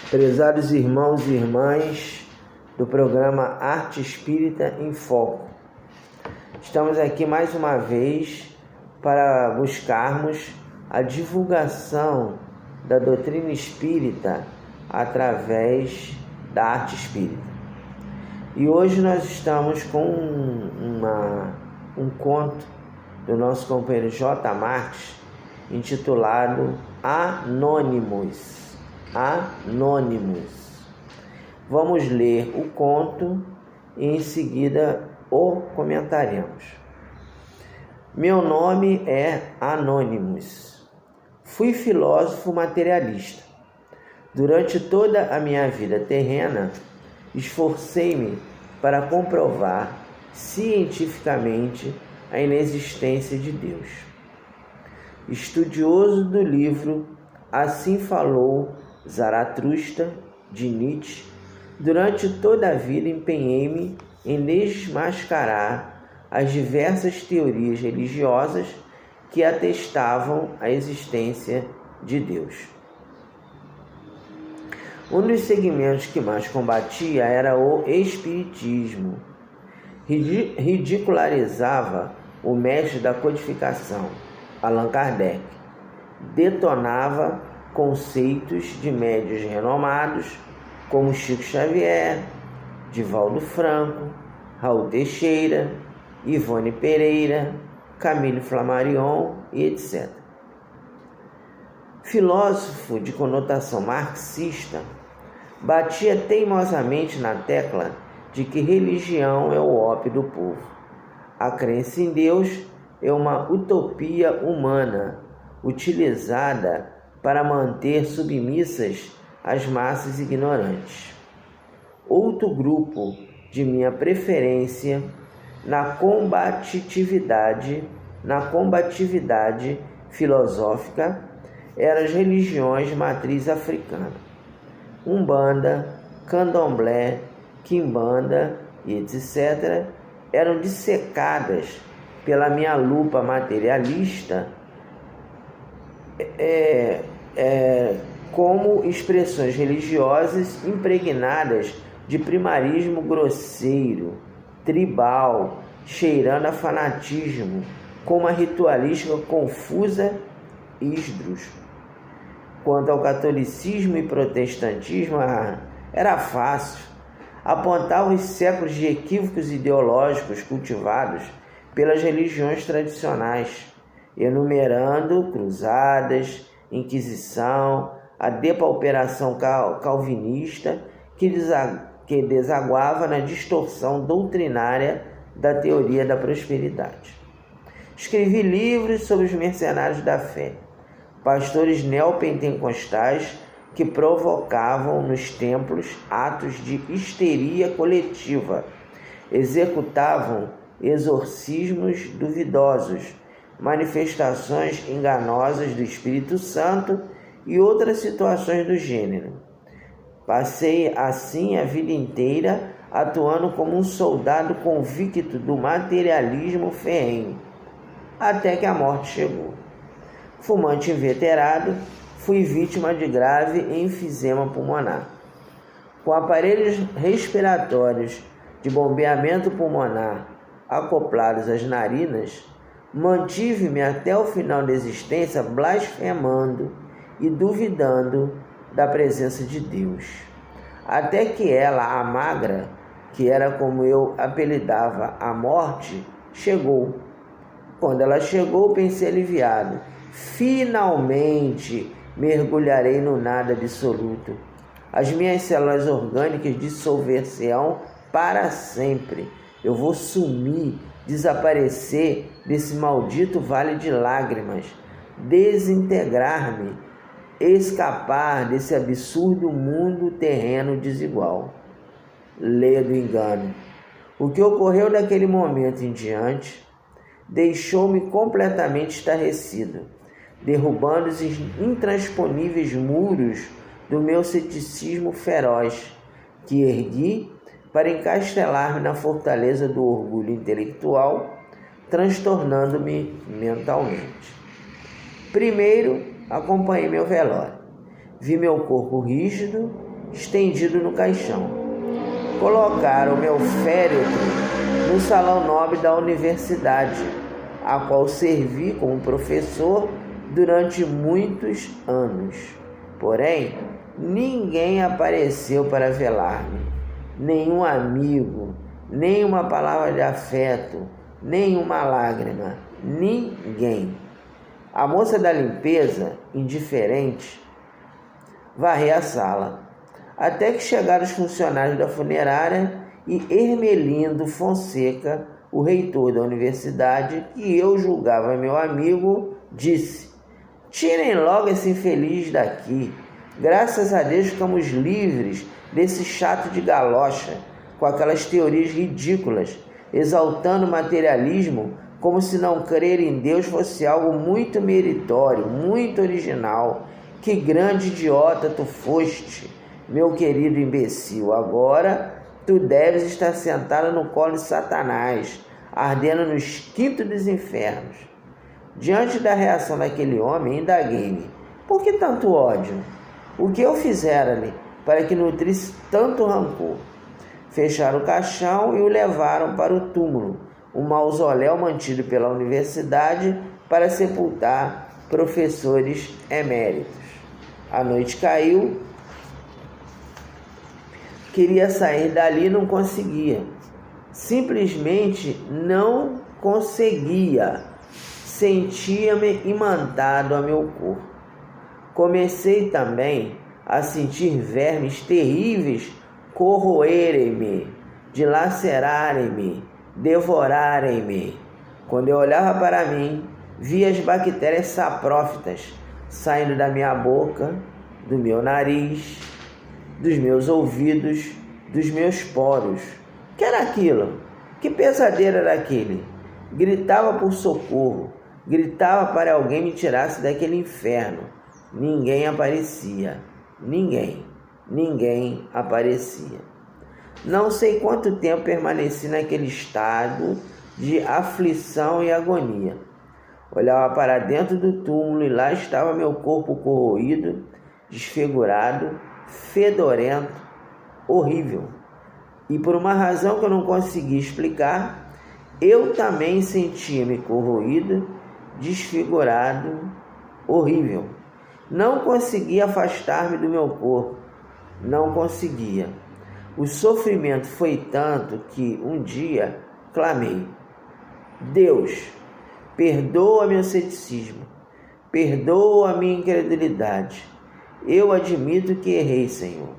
Prezados irmãos e irmãs do programa Arte Espírita em Foco, estamos aqui mais uma vez para buscarmos a divulgação da doutrina espírita através da arte espírita. E hoje nós estamos com um conto do nosso companheiro J. Marques, intitulado Anônimos. Vamos ler o conto e em seguida o comentaremos. Meu nome é Anônimos. Fui filósofo materialista. Durante toda a minha vida terrena, esforcei-me para comprovar cientificamente a inexistência de Deus. Estudioso do livro Assim Falou Zaratustra, de Nietzsche, durante toda a vida empenhei-me em desmascarar as diversas teorias religiosas que atestavam a existência de Deus. Um dos segmentos que mais combatia era o espiritismo. Ridicularizava o mestre da codificação, Allan Kardec. Detonava conceitos de médiuns renomados como Chico Xavier, Divaldo Franco, Raul Teixeira, Ivone Pereira, Camille Flammarion e etc. Filósofo de conotação marxista, batia teimosamente na tecla de que religião é o ópio do povo. A crença em Deus é uma utopia humana, utilizada para manter submissas as massas ignorantes. Outro grupo de minha preferência na combatividade filosófica eram as religiões de matriz africana. Umbanda, Candomblé, Quimbanda e etc. eram dissecadas pela minha lupa materialista como expressões religiosas impregnadas de primarismo grosseiro, tribal, cheirando a fanatismo, com uma ritualística confusa e esdrúxula. Quanto ao catolicismo e protestantismo, era fácil apontar os séculos de equívocos ideológicos cultivados pelas religiões tradicionais, enumerando cruzadas, Inquisição, a depauperação calvinista que desaguava na distorção doutrinária da teoria da prosperidade. Escrevi livros sobre os mercenários da fé, pastores neopentecostais que provocavam nos templos atos de histeria coletiva, executavam exorcismos duvidosos, manifestações enganosas do Espírito Santo e outras situações do gênero. Passei assim a vida inteira atuando como um soldado convicto do materialismo ferrenho, até que a morte chegou. Fumante inveterado, fui vítima de grave enfisema pulmonar. Com aparelhos respiratórios de bombeamento pulmonar acoplados às narinas, mantive-me até o final da existência blasfemando e duvidando da presença de Deus. Até que ela, a magra, que era como eu apelidava a morte, chegou. Quando ela chegou, pensei aliviado. Finalmente mergulharei no nada absoluto. As minhas células orgânicas dissolver-se-ão para sempre. Eu vou sumir, desaparecer desse maldito vale de lágrimas, desintegrar-me, escapar desse absurdo mundo terreno desigual. Leia do engano. O que ocorreu daquele momento em diante deixou-me completamente estarrecido, derrubando os intransponíveis muros do meu ceticismo feroz, que ergui para encastelar-me na fortaleza do orgulho intelectual, transtornando-me mentalmente. Primeiro, acompanhei meu velório. Vi meu corpo rígido estendido no caixão. Colocaram meu féretro no salão nobre da universidade, a qual servi como professor durante muitos anos. Porém, ninguém apareceu para velar-me, nenhum amigo, nem uma palavra de afeto, nem uma lágrima, ninguém. A moça da limpeza, indiferente, varreu a sala, até que chegaram os funcionários da funerária e Hermelindo Fonseca, o reitor da universidade, que eu julgava meu amigo, disse: tirem logo esse infeliz daqui. Graças a Deus ficamos livres desse chato de galocha, com aquelas teorias ridículas, exaltando o materialismo como se não crer em Deus fosse algo muito meritório, muito original. Que grande idiota tu foste, meu querido imbecil. Agora tu deves estar sentado no colo de Satanás, ardendo nos quintos dos infernos. Diante da reação daquele homem, indaguei-me: por que tanto ódio? O que eu fizera-lhe para que nutrisse tanto rancor? Fecharam o caixão e o levaram para o túmulo, um mausoléu mantido pela universidade para sepultar professores eméritos. A noite caiu. Queria sair dali e não conseguia. Simplesmente não conseguia. Sentia-me imantado a meu corpo. Comecei também a sentir vermes terríveis corroerem-me, dilacerarem-me, devorarem-me. Quando eu olhava para mim, via as bactérias saprófitas saindo da minha boca, do meu nariz, dos meus ouvidos, dos meus poros. Que era aquilo? Que pesadelo era aquele? Gritava por socorro, gritava para alguém me tirasse daquele inferno. Ninguém aparecia, ninguém aparecia. Não sei quanto tempo permaneci naquele estado de aflição e agonia. Olhava para dentro do túmulo e lá estava meu corpo corroído, desfigurado, fedorento, horrível. E por uma razão que eu não conseguia explicar, eu também sentia-me corroído, desfigurado, horrível. Não conseguia afastar-me do meu corpo, não conseguia. O sofrimento foi tanto que um dia clamei: Deus, perdoa meu ceticismo, perdoa a minha incredulidade. Eu admito que errei, Senhor.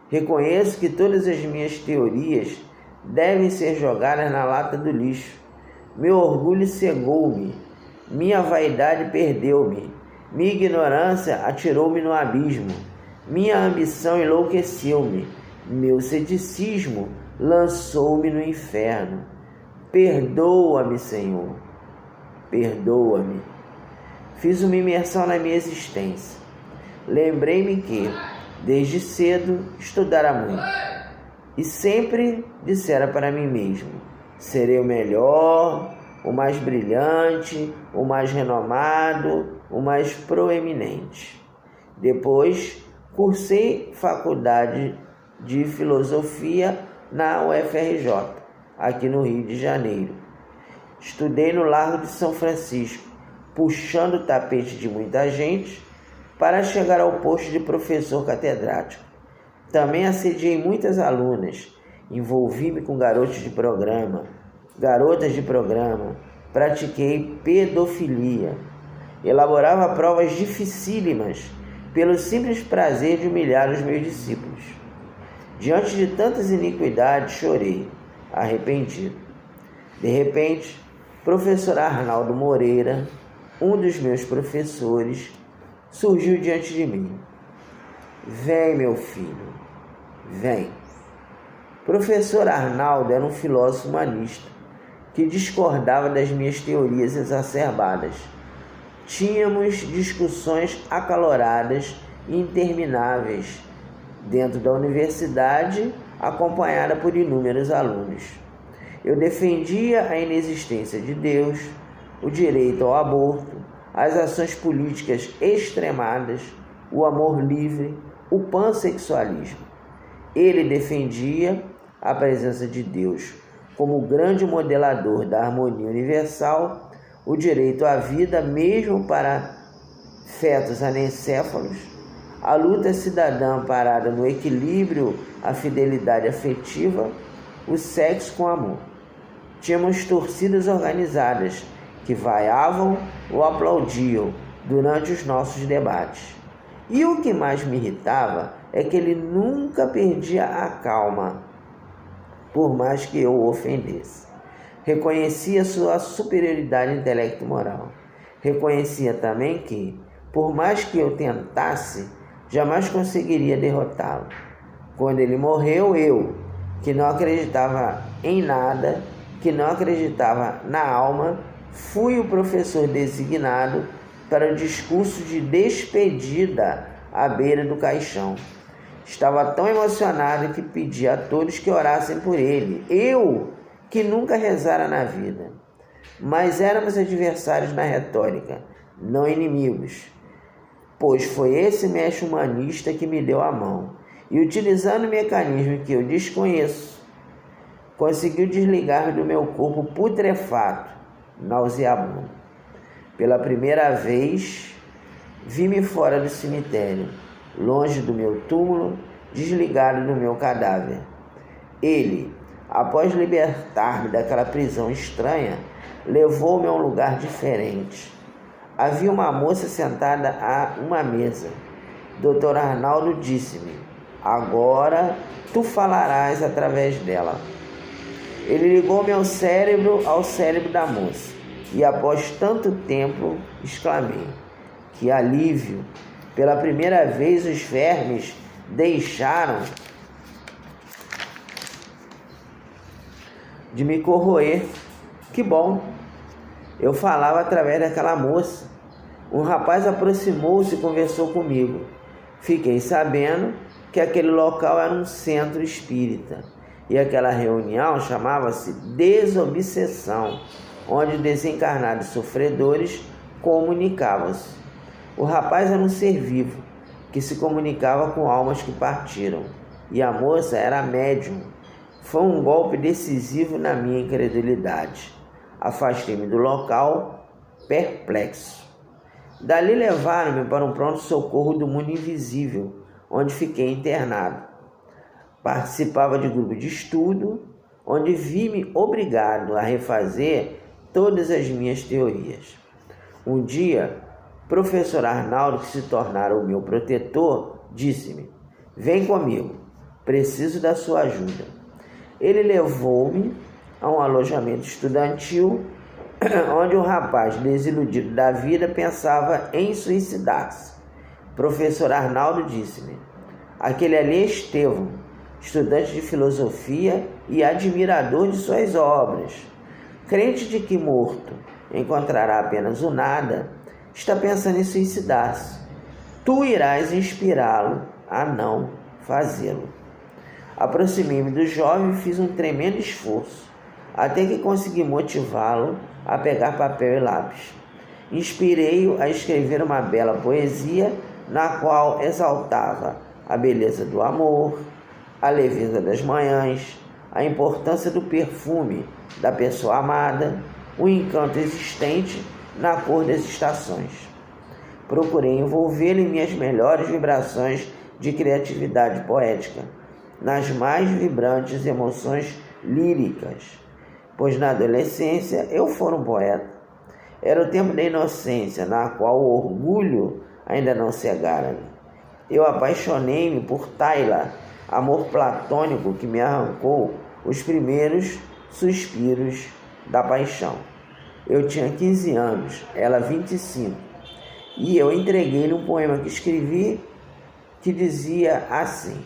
Reconheço que todas as minhas teorias devem ser jogadas na lata do lixo. Meu orgulho cegou-me, minha vaidade perdeu-me, minha ignorância atirou-me no abismo, minha ambição enlouqueceu-me, meu ceticismo lançou-me no inferno. Perdoa-me, Senhor, perdoa-me. Fiz uma imersão na minha existência. Lembrei-me que, desde cedo, estudara muito e sempre dissera para mim mesmo: serei o melhor, o mais brilhante, o mais renomado, o mais proeminente. Depois, cursei faculdade de filosofia na UFRJ, aqui no Rio de Janeiro. Estudei no Largo de São Francisco, puxando o tapete de muita gente para chegar ao posto de professor catedrático. Também assediei muitas alunas, envolvi-me com garotas de programa, pratiquei pedofilia, elaborava provas dificílimas pelo simples prazer de humilhar os meus discípulos. Diante de tantas iniquidades, chorei, arrependido. De repente, professor Arnaldo Moreira, um dos meus professores, surgiu diante de mim. Vem, meu filho, vem. Professor Arnaldo era um filósofo humanista que discordava das minhas teorias exacerbadas. Tínhamos discussões acaloradas e intermináveis dentro da universidade, acompanhada por inúmeros alunos. Eu defendia a inexistência de Deus, o direito ao aborto, as ações políticas extremadas, o amor livre, o pansexualismo. Ele defendia a presença de Deus como o grande modelador da harmonia universal, o direito à vida mesmo para fetos anencéfalos, a luta cidadã amparada no equilíbrio, a fidelidade afetiva, o sexo com amor. Tínhamos torcidas organizadas que vaiavam ou aplaudiam durante os nossos debates. E o que mais me irritava é que ele nunca perdia a calma, por mais que eu o ofendesse. Reconhecia sua superioridade intelecto-moral. Reconhecia também que, por mais que eu tentasse, jamais conseguiria derrotá-lo. Quando ele morreu, eu, que não acreditava em nada, que não acreditava na alma, fui o professor designado para o discurso de despedida à beira do caixão. Estava tão emocionado que pedi a todos que orassem por ele. Eu, que nunca rezara na vida. Mas éramos adversários na retórica, não inimigos. Pois foi esse mestre humanista que me deu a mão. E utilizando um mecanismo que eu desconheço, conseguiu desligar-me do meu corpo putrefato, nauseabundo. Pela primeira vez, vi-me fora do cemitério, longe do meu túmulo, desligado do meu cadáver. Ele, após libertar-me daquela prisão estranha, levou-me a um lugar diferente. Havia uma moça sentada a uma mesa. Dr. Arnaldo disse-me: agora tu falarás através dela. Ele ligou-me ao cérebro da moça. E após tanto tempo, exclamei: que alívio! Pela primeira vez os vermes deixaram de me corroer. Que bom! Eu falava através daquela moça. Um rapaz aproximou-se e conversou comigo. Fiquei sabendo que aquele local era um centro espírita. E aquela reunião chamava-se Desobsessão, onde desencarnados sofredores comunicavam-se. O rapaz era um ser vivo, que se comunicava com almas que partiram, e a moça era médium. Foi um golpe decisivo na minha incredulidade. Afastei-me do local, perplexo. Dali levaram-me para um pronto-socorro do mundo invisível, onde fiquei internado. Participava de grupo de estudo, onde vi-me obrigado a refazer todas as minhas teorias. Um dia, o professor Arnaldo, que se tornara o meu protetor, disse-me: vem comigo, preciso da sua ajuda. Ele levou-me a um alojamento estudantil, onde um rapaz desiludido da vida pensava em suicidar-se. O professor Arnaldo disse-me: aquele ali é Estevão, estudante de filosofia e admirador de suas obras. Crente de que morto encontrará apenas o nada, está pensando em suicidar-se. Tu irás inspirá-lo a não fazê-lo. Aproximei-me do jovem e fiz um tremendo esforço, até que consegui motivá-lo a pegar papel e lápis. Inspirei-o a escrever uma bela poesia na qual exaltava a beleza do amor, a leveza das manhãs, a importância do perfume da pessoa amada, o encanto existente na cor das estações. Procurei envolvê-lo em minhas melhores vibrações de criatividade poética, nas mais vibrantes emoções líricas, pois na adolescência eu fora um poeta. Era o tempo da inocência, na qual o orgulho ainda não cegara-me. Eu apaixonei-me por Tayla, amor platônico que me arrancou os primeiros suspiros da paixão. Eu tinha 15 anos, ela 25, e eu entreguei-lhe um poema que escrevi que dizia assim: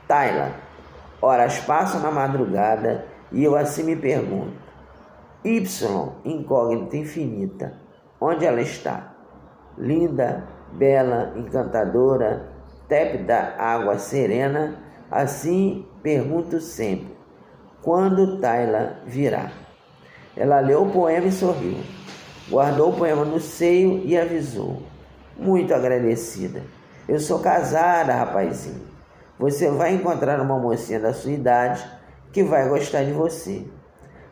Tayla, horas passam na madrugada e eu assim me pergunto: Y, incógnita infinita, onde ela está? Linda, bela, encantadora, tépida água serena, assim pergunto sempre: quando Tayla virá? Ela leu o poema e sorriu. Guardou o poema no seio e avisou: muito agradecida. Eu sou casada, rapazinho. você vai encontrar uma mocinha da sua idade que vai gostar de você.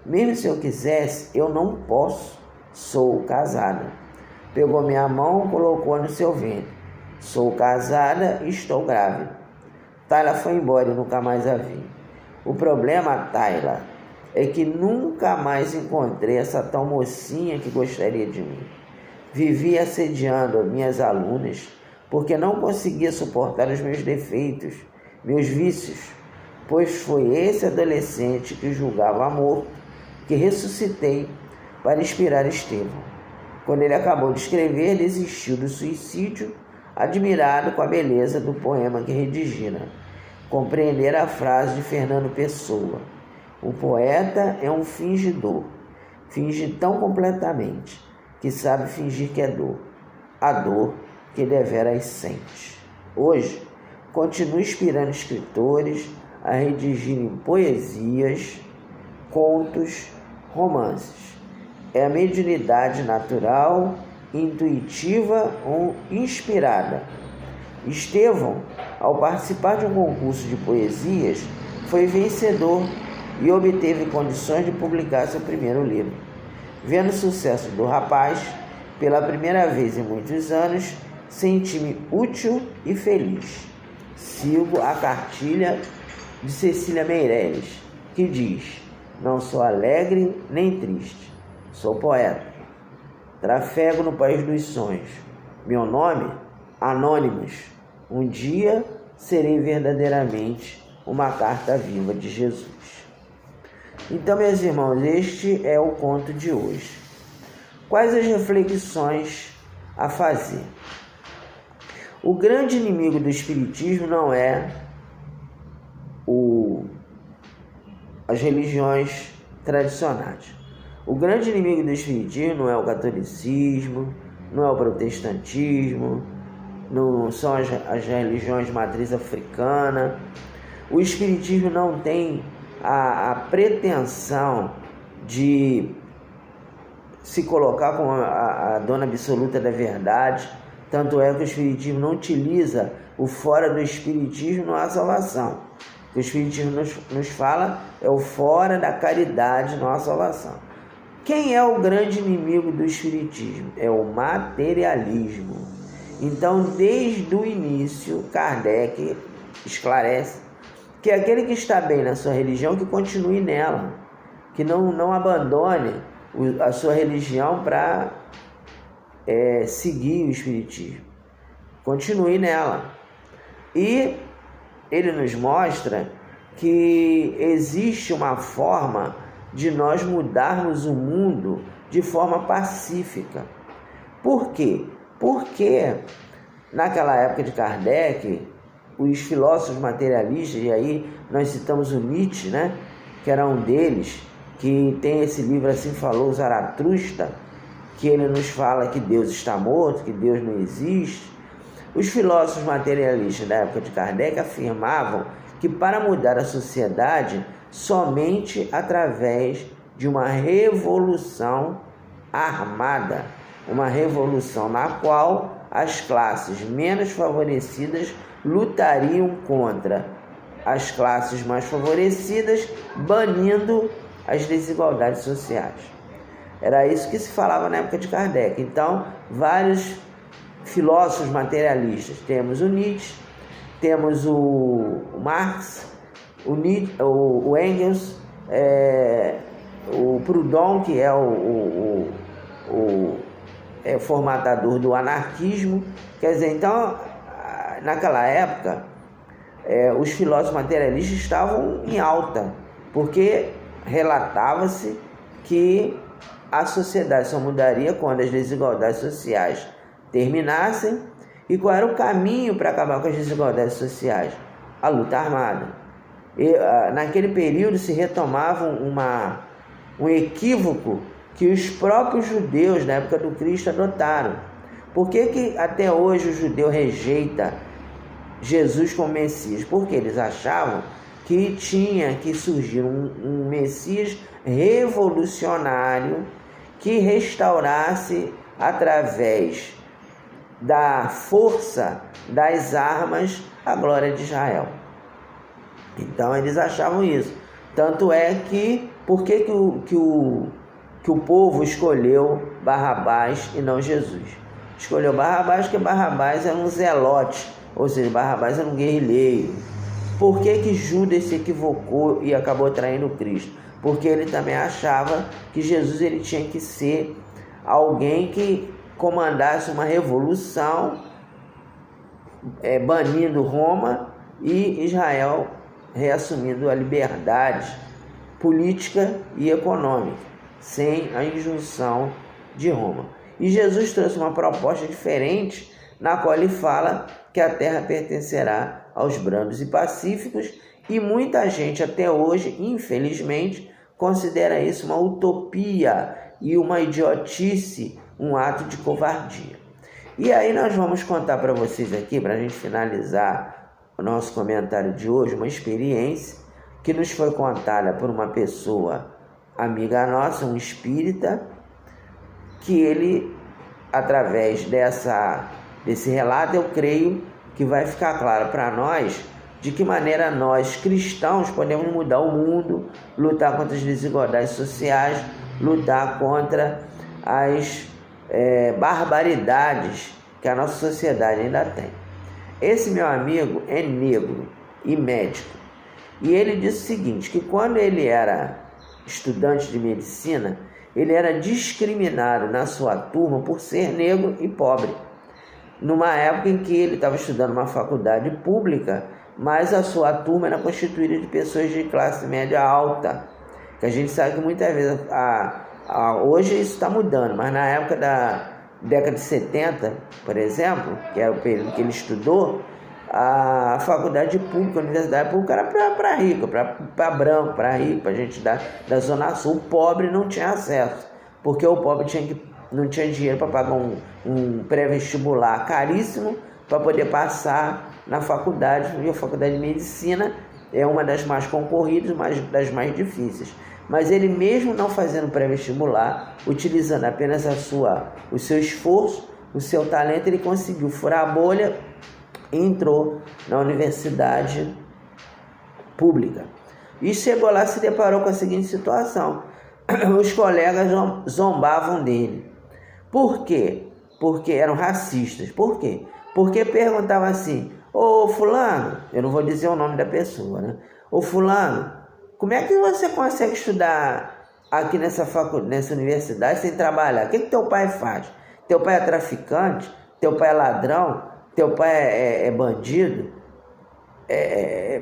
Mesmo se eu quisesse, eu não posso. Sou casada. Pegou minha mão, colocou no seu ventre. Sou casada e estou grávida. Tayla foi embora e nunca mais a vi. O problema, Tayla, é que nunca mais encontrei essa tal mocinha que gostaria de mim. Vivi assediando minhas alunas porque não conseguia suportar os meus defeitos, meus vícios, pois foi esse adolescente que julgava morto que ressuscitei para inspirar Estevão. Quando ele acabou de escrever, desistiu do suicídio, admirado com a beleza do poema que redigira. Compreender a frase de Fernando Pessoa: o poeta é um fingidor, finge tão completamente que sabe fingir que é dor, a dor que deveras sente. Hoje, continuo inspirando escritores a redigirem poesias, contos, romances. É a mediunidade natural, intuitiva ou inspirada. Estevão, ao participar de um concurso de poesias, foi vencedor e obteve condições de publicar seu primeiro livro. Vendo o sucesso do rapaz, pela primeira vez em muitos anos, senti-me útil e feliz. Sigo a cartilha de Cecília Meirelles, que diz: não sou alegre nem triste, sou poeta. Trafego no país dos sonhos. Meu nome? Anônimos. Um dia serei verdadeiramente uma carta viva de Jesus. Então, meus irmãos, este é o conto de hoje. Quais as reflexões a fazer? O grande inimigo do Espiritismo não é as religiões tradicionais. O grande inimigo do Espiritismo não é o catolicismo, não é o protestantismo, não são as religiões de matriz africana. O Espiritismo não tem a pretensão de se colocar como a dona absoluta da verdade. Tanto é que o Espiritismo não utiliza o fora do Espiritismo não há salvação. O que o Espiritismo nos fala é o fora da caridade não há salvação. Quem é o grande inimigo do Espiritismo? É o materialismo. Então, desde o início, Kardec esclarece que aquele que está bem na sua religião, que continue nela, que não abandone a sua religião para seguir o Espiritismo. Continue nela. E ele nos mostra que existe uma forma de nós mudarmos o mundo de forma pacífica. Por quê? Porque naquela época de Kardec, os filósofos materialistas, e aí nós citamos o Nietzsche, né, que era um deles, que tem esse livro Assim Falou Zaratustra, que ele nos fala que Deus está morto, que Deus não existe. Os filósofos materialistas da época de Kardec afirmavam que para mudar a sociedade, somente através de uma revolução armada, uma revolução na qual as classes menos favorecidas lutariam contra as classes mais favorecidas, banindo as desigualdades sociais. Era isso que se falava na época de Kardec. Então, vários filósofos materialistas, temos o Nietzsche, temos o Marx, o Engels, o Proudhon, que é o formatador do anarquismo. Quer dizer, então, naquela época, os filósofos materialistas estavam em alta, porque relatava-se que a sociedade só mudaria quando as desigualdades sociais terminassem. E qual era o caminho para acabar com as desigualdades sociais? A luta armada. E, naquele período se retomava um equívoco que os próprios judeus na época do Cristo adotaram. Por que até hoje o judeu rejeita Jesus como Messias? Porque eles achavam que tinha que surgir um Messias revolucionário que restaurasse através da força das armas a glória de Israel. Então eles achavam isso. Tanto é que, por que o povo escolheu Barrabás e não Jesus? Escolheu Barrabás porque Barrabás era um zelote, ou seja, Barrabás era um guerrilheiro. Por que Judas se equivocou e acabou traindo Cristo? Porque ele também achava que Jesus ele tinha que ser alguém que comandasse uma revolução, banindo Roma e Israel reassumindo a liberdade política e econômica, sem a injunção de Roma. E Jesus trouxe uma proposta diferente, na qual ele fala que a terra pertencerá aos brandos e pacíficos, e muita gente até hoje, infelizmente, considera isso uma utopia e uma idiotice, um ato de covardia. E aí nós vamos contar para vocês aqui, para a gente finalizar o nosso comentário de hoje, uma experiência que nos foi contada por uma pessoa amiga nossa, um espírita, que ele, através desse relato, eu creio que vai ficar claro para nós de que maneira nós, cristãos, podemos mudar o mundo, lutar contra as desigualdades sociais, lutar contra as barbaridades que a nossa sociedade ainda tem. Esse meu amigo é negro e médico, e ele disse o seguinte, que quando ele era estudante de medicina, ele era discriminado na sua turma por ser negro e pobre, numa época em que ele estava estudando uma faculdade pública, mas a sua turma era constituída de pessoas de classe média alta, que a gente sabe que muitas vezes, hoje isso está mudando, mas na época da década de 70, por exemplo, que era o período que ele estudou, a faculdade pública, a universidade pública era para rico, para branco, para rico, para gente da Zona Sul. O pobre não tinha acesso, porque o pobre não tinha dinheiro para pagar um pré-vestibular caríssimo para poder passar na faculdade, e a faculdade de medicina é uma das mais concorridas, das mais difíceis. Mas ele, mesmo não fazendo pré-vestibular, utilizando apenas o seu esforço, o seu talento, ele conseguiu furar a bolha e entrou na universidade pública. E chegou lá, se deparou com a seguinte situação: os colegas zombavam dele. Por quê? Porque eram racistas. Por quê? Porque perguntavam assim: ô fulano, eu não vou dizer o nome da pessoa, né? Ô fulano, como é que você consegue estudar aqui nessa universidade sem trabalhar? O que teu pai faz? Teu pai é traficante? Teu pai é ladrão? Teu pai é bandido?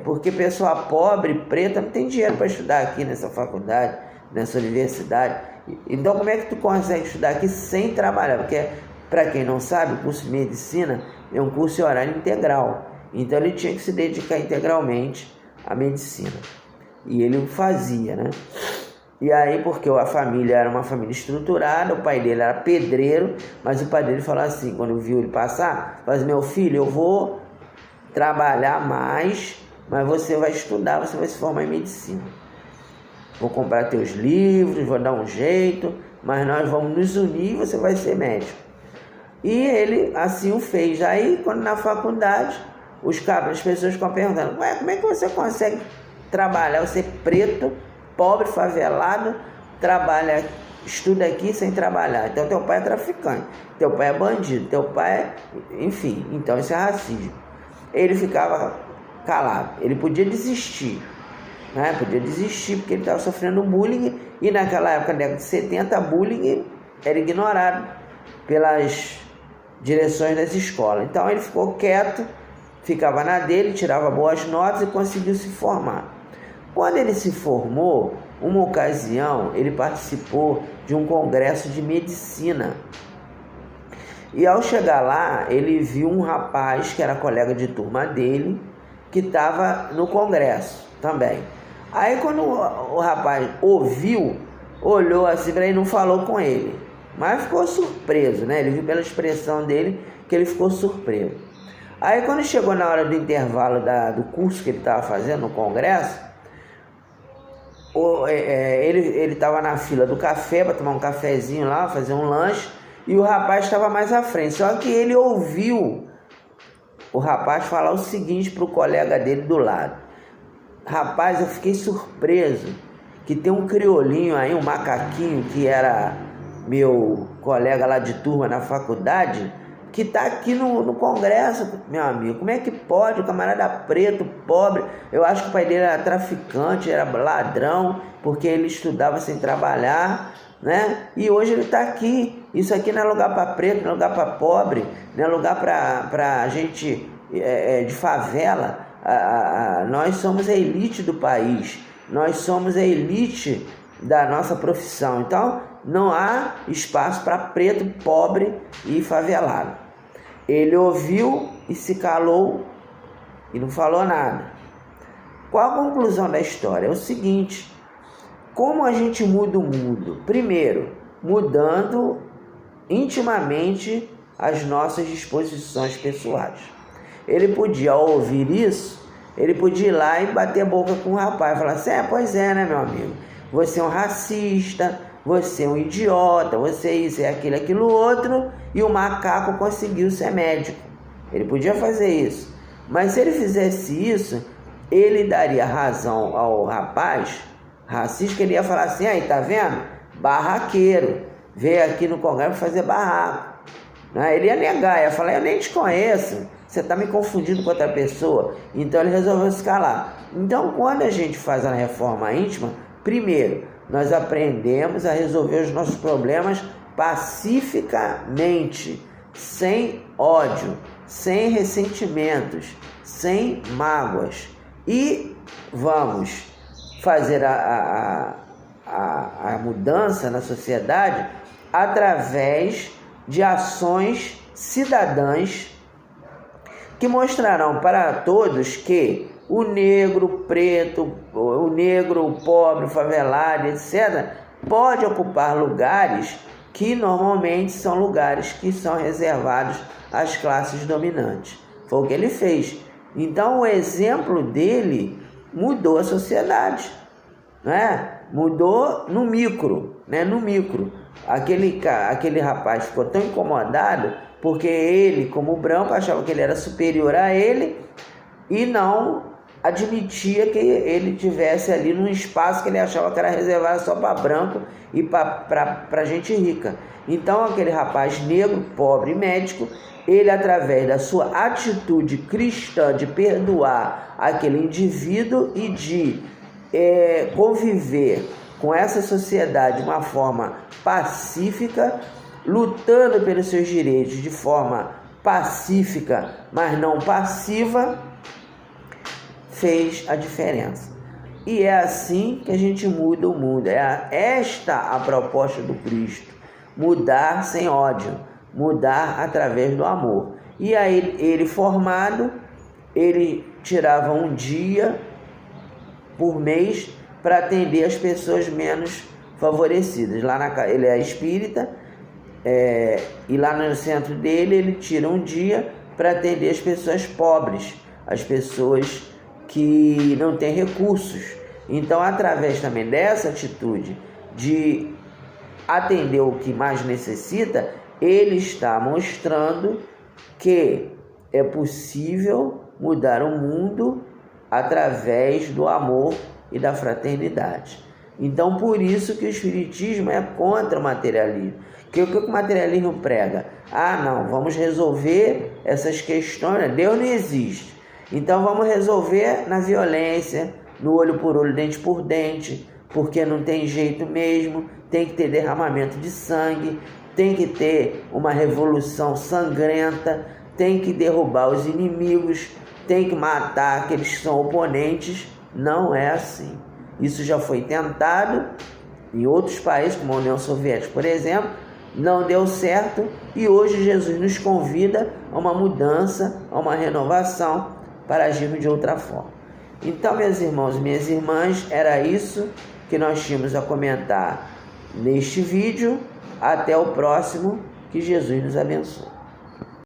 Porque pessoa pobre, preta, não tem dinheiro para estudar aqui nessa faculdade, nessa universidade. Então como é que tu consegue estudar aqui sem trabalhar? Porque, para quem não sabe, o curso de medicina é um curso em horário integral. Então ele tinha que se dedicar integralmente à medicina. E ele fazia, né? E aí, porque a família era uma família estruturada, o pai dele era pedreiro, mas o pai dele falou assim, quando viu ele passar, falou assim: meu filho, eu vou trabalhar mais, mas você vai estudar, você vai se formar em medicina. Vou comprar teus livros, vou dar um jeito, mas nós vamos nos unir e você vai ser médico. E ele assim o fez. Aí, quando na faculdade, as pessoas ficam perguntando: ué, como é que você consegue trabalhar? Você é preto, pobre, favelado, trabalha, estuda aqui sem trabalhar. Então teu pai é traficante, teu pai é bandido, teu pai enfim, então isso é racismo. Ele ficava calado, ele podia desistir, né? Podia desistir porque ele estava sofrendo bullying, e naquela época, na década de 70, bullying era ignorado pelas direções das escolas. Então ele ficou quieto, ficava na dele, tirava boas notas e conseguiu se formar. Quando ele se formou, uma ocasião, ele participou de um congresso de medicina. E ao chegar lá, ele viu um rapaz que era colega de turma dele, que estava no congresso também. Aí quando o rapaz ouviu, olhou assim para ele e não falou com ele. Mas ficou surpreso, né? Ele viu pela expressão dele que ele ficou surpreso. Aí quando chegou na hora do intervalo do curso que ele estava fazendo no congresso, ele estava na fila do café para tomar um cafezinho lá, fazer um lanche, e o rapaz estava mais à frente. Só que ele ouviu o rapaz falar o seguinte para o colega dele do lado: rapaz, eu fiquei surpreso que tem um criolinho aí, um macaquinho que era meu colega lá de turma na faculdade, que está aqui no Congresso, meu amigo. Como é que pode? O camarada preto, pobre, eu acho que o pai dele era traficante, era ladrão, porque ele estudava sem trabalhar, né? E hoje ele está aqui. Isso aqui não é lugar para preto, não é lugar para pobre, não é lugar para gente de favela. Nós somos a elite do país, nós somos a elite da nossa profissão. Então não há espaço para preto, pobre e favelado. Ele ouviu e se calou e não falou nada. Qual a conclusão da história? É o seguinte: como a gente muda o mundo? Primeiro, mudando intimamente as nossas disposições pessoais. Ele podia, ao ouvir isso, ele podia ir lá e bater a boca com o rapaz e falar assim: pois é, né, meu amigo? Você é um racista, você é um idiota, você é isso, é aquilo, aquilo outro, e o macaco conseguiu ser médico. Ele podia fazer isso. Mas se ele fizesse isso, ele daria razão ao rapaz racista, que ele ia falar assim: aí, tá vendo? Barraqueiro, veio aqui no Congresso fazer barraco. Ele ia negar, ia falar: eu nem te conheço, você está me confundindo com outra pessoa. Então ele resolveu se calar. Então, quando a gente faz a reforma íntima, primeiro, nós aprendemos a resolver os nossos problemas pacificamente, sem ódio, sem ressentimentos, sem mágoas. E vamos fazer a mudança na sociedade através de ações cidadãs que mostrarão para todos que o negro, o preto, o negro, o pobre, o favelado, etc., pode ocupar lugares que normalmente são lugares que são reservados às classes dominantes. Foi o que ele fez. Então, o exemplo dele mudou a sociedade, né? Mudou no micro, né? No micro. Aquele rapaz ficou tão incomodado porque ele, como branco, achava que ele era superior a ele e não admitia que ele tivesse ali num espaço que ele achava que era reservado só para branco e para gente rica. Então aquele rapaz negro, pobre, médico, ele, através da sua atitude cristã de perdoar aquele indivíduo e de conviver com essa sociedade de uma forma pacífica, lutando pelos seus direitos de forma pacífica, mas não passiva, fez a diferença. E é assim que a gente muda o mundo. É esta a proposta do Cristo: mudar sem ódio, mudar através do amor. E aí ele, formado, ele tirava um dia por mês para atender as pessoas menos favorecidas. Ele é espírita, e lá no centro dele ele tira um dia para atender as pessoas pobres, as pessoas que não têm recursos. Então, através também dessa atitude de atender o que mais necessita, ele está mostrando que é possível mudar o mundo através do amor e da fraternidade. Então, por isso que o Espiritismo é contra o materialismo. Que o que o materialismo prega? Não, vamos resolver essas questões. Deus não existe. Então vamos resolver na violência, no olho por olho, dente por dente, porque não tem jeito mesmo, tem que ter derramamento de sangue, tem que ter uma revolução sangrenta, tem que derrubar os inimigos, tem que matar aqueles que são oponentes. Não é assim. Isso já foi tentado em outros países, como a União Soviética, por exemplo, não deu certo, e hoje Jesus nos convida a uma mudança, a uma renovação, para agirmos de outra forma. Então, meus irmãos e minhas irmãs, era isso que nós tínhamos a comentar neste vídeo. Até o próximo. Que Jesus nos abençoe.